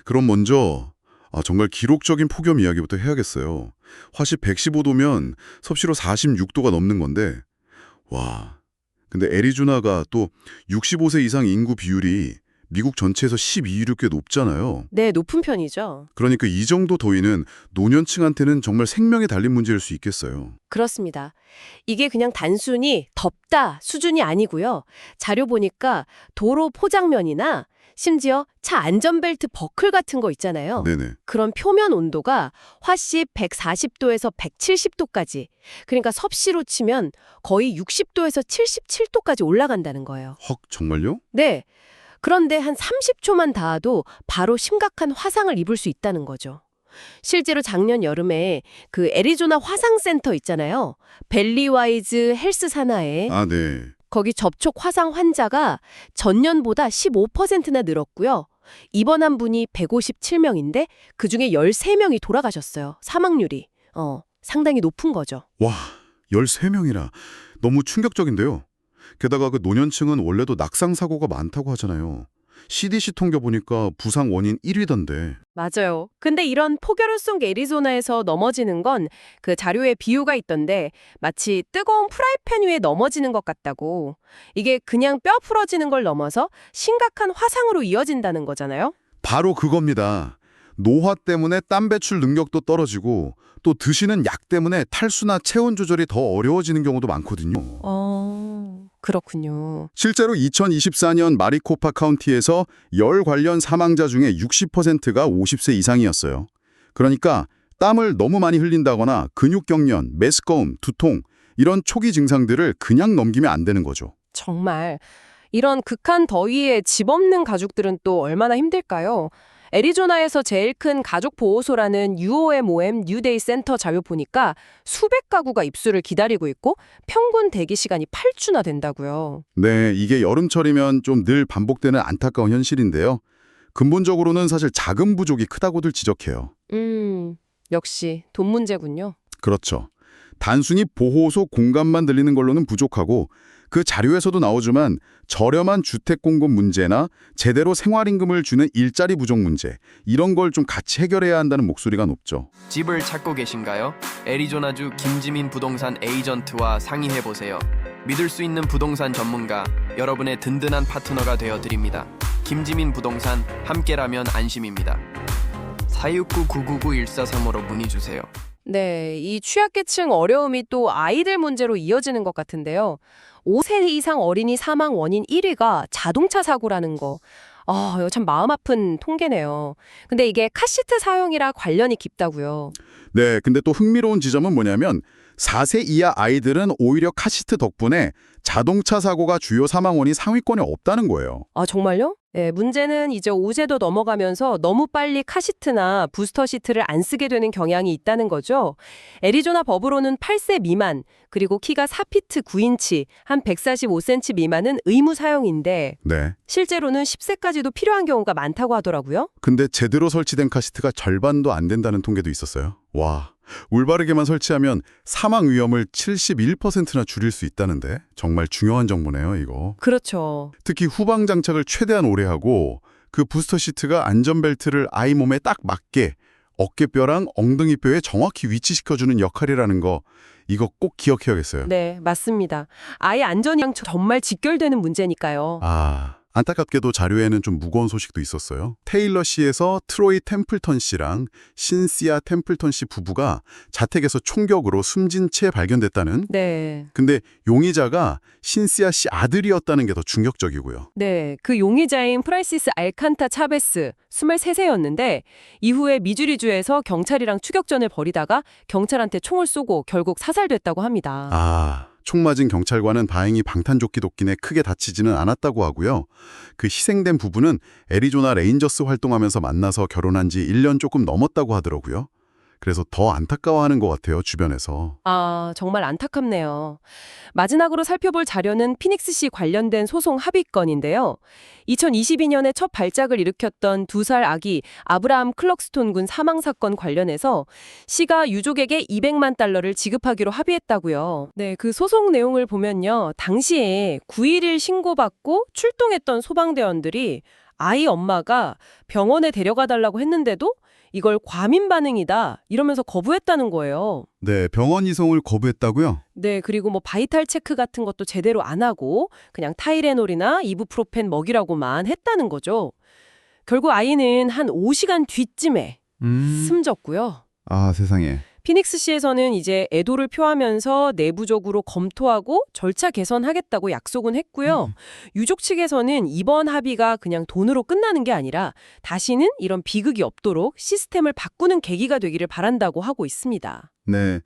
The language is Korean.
그럼 먼저 정말 기록적인 폭염 이야기부터 해야겠어요. 화씨 115도면 섭씨로 46도가 넘는 건데 와, 근데 애리조나가 또 65세 이상 인구 비율이 미국 전체에서 12위로 꽤 높잖아요. 네, 높은 편이죠. 그러니까 이 정도 더위는 노년층한테는 정말 생명에 달린 문제일 수 있겠어요. 그렇습니다. 이게 그냥 단순히 덥다 수준이 아니고요. 자료 보니까 도로 포장면이나 심지어 차 안전벨트 버클 같은 거 있잖아요. 네네. 그런 표면 온도가 화씨 140도에서 170도까지, 그러니까 섭씨로 치면 거의 60도에서 77도까지 올라간다는 거예요. 헉, 정말요? 네. 그런데 한 30초만 닿아도 바로 심각한 화상을 입을 수 있다는 거죠. 실제로 작년 여름에 그 애리조나 화상센터 있잖아요. 벨리와이즈 헬스 산하에 아, 네. 거기 접촉 화상 환자가 전년보다 15%나 늘었고요. 입원한 분이 157명인데 그중에 13명이 돌아가셨어요. 사망률이. 상당히 높은 거죠. 와, 13명이나. 너무 충격적인데요. 게다가 그 노년층은 원래도 낙상 사고가 많다고 하잖아요. CDC 통계 보니까 부상 원인 1위던데. 맞아요. 근데 이런 폭염 속 애리조나에서 넘어지는 건 그 자료에 비유가 있던데 마치 뜨거운 프라이팬 위에 넘어지는 것 같다고. 이게 그냥 뼈 부러지는 걸 넘어서 심각한 화상으로 이어진다는 거잖아요. 바로 그겁니다. 노화 때문에 땀 배출 능력도 떨어지고 또 드시는 약 때문에 탈수나 체온 조절이 더 어려워지는 경우도 많거든요. 그렇군요. 실제로 2024년 마리코파 카운티에서 열 관련 사망자 중에 60%가 50세 이상이었어요. 그러니까 땀을 너무 많이 흘린다거나 근육경련, 메스꺼움, 두통 이런 초기 증상들을 그냥 넘기면 안 되는 거죠. 정말 이런 극한 더위에 집 없는 가족들은 또 얼마나 힘들까요? 애리조나에서 제일 큰 가족 보호소라는 UOMOM 뉴데이 센터 자료 보니까 수백 가구가 입수를 기다리고 있고 평균 대기 시간이 8주나 된다고요. 네, 이게 여름철이면 좀 늘 반복되는 안타까운 현실인데요. 근본적으로는 사실 자금 부족이 크다고들 지적해요. 역시 돈 문제군요. 그렇죠. 단순히 보호소 공간만 들리는 걸로는 부족하고 그 자료에서도 나오지만 저렴한 주택 공급 문제나 제대로 생활임금을 주는 일자리 부족 문제 이런 걸 좀 같이 해결해야 한다는 목소리가 높죠. 집을 찾고 계신가요? 애리조나주 김지민 부동산 에이전트와 상의해보세요. 믿을 수 있는 부동산 전문가, 여러분의 든든한 파트너가 되어드립니다. 김지민 부동산, 함께라면 안심입니다. 469-999-1435로 문의주세요. 네, 이 취약계층 어려움이 또 아이들 문제로 이어지는 것 같은데요. 5세 이상 어린이 사망 원인 1위가 자동차 사고라는 거. 이거 참 마음 아픈 통계네요. 근데 이게 카시트 사용이라 관련이 깊다고요. 네, 근데 또 흥미로운 지점은 뭐냐면 4세 이하 아이들은 오히려 카시트 덕분에 자동차 사고가 주요 사망원이 상위권에 없다는 거예요. 아, 정말요? 네, 문제는 이제 5세도 넘어가면서 너무 빨리 카시트나 부스터 시트를 안 쓰게 되는 경향이 있다는 거죠. 애리조나 법으로는 8세 미만, 그리고 키가 4피트 9인치, 한 145cm 미만은 의무 사용인데 네. 실제로는 10세까지도 필요한 경우가 많다고 하더라고요. 근데 제대로 설치된 카시트가 절반도 안 된다는 통계도 있었어요. 와, 올바르게만 설치하면 사망 위험을 71%나 줄일 수 있다는데 정말 중요한 정보네요, 이거. 그렇죠. 특히 후방 장착을 최대한 오래 하고 그 부스터 시트가 안전벨트를 아이 몸에 딱 맞게 어깨뼈랑 엉덩이뼈에 정확히 위치시켜주는 역할이라는 거 이거 꼭 기억해야겠어요. 네, 맞습니다. 아이 안전이랑 정말 직결되는 문제니까요. 안타깝게도 자료에는 좀 무거운 소식도 있었어요. 테일러 씨에서 트로이 템플턴 씨랑 신시아 템플턴 씨 부부가 자택에서 총격으로 숨진 채 발견됐다는. 네. 근데 용의자가 신시아 씨 아들이었다는 게 더 충격적이고요. 네, 그 용의자인 프란시스 알칸타 차베스 23세였는데 이후에 미주리주에서 경찰이랑 추격전을 벌이다가 경찰한테 총을 쏘고 결국 사살됐다고 합니다. 총 맞은 경찰관은 다행히 방탄조끼 돋긴에 크게 다치지는 않았다고 하고요. 그 희생된 부부는 애리조나 레인저스 활동하면서 만나서 결혼한 지 1년 조금 넘었다고 하더라고요. 그래서 더 안타까워하는 것 같아요, 주변에서. 정말 안타깝네요. 마지막으로 살펴볼 자료는 피닉스시 관련된 소송 합의건인데요. 2022년에 첫 발작을 일으켰던 2살 아기 아브라함 클럭스톤 군 사망 사건 관련해서 시가 유족에게 $200만 지급하기로 합의했다고요. 네, 그 소송 내용을 보면요. 당시에 9.11 신고받고 출동했던 소방대원들이 아이 엄마가 병원에 데려가 달라고 했는데도 이걸 과민 반응이다 이러면서 거부했다는 거예요. 네, 병원 이송을 거부했다고요? 네, 그리고 뭐 바이탈 체크 같은 것도 제대로 안 하고 그냥 타이레놀이나 이부프로펜 먹이라고만 했다는 거죠. 결국 아이는 한 5시간 뒤쯤에 숨졌고요. 아, 세상에. 피닉스시에서는 이제 애도를 표하면서 내부적으로 검토하고 절차 개선하겠다고 약속은 했고요. 유족 측에서는 이번 합의가 그냥 돈으로 끝나는 게 아니라 다시는 이런 비극이 없도록 시스템을 바꾸는 계기가 되기를 바란다고 하고 있습니다. 네,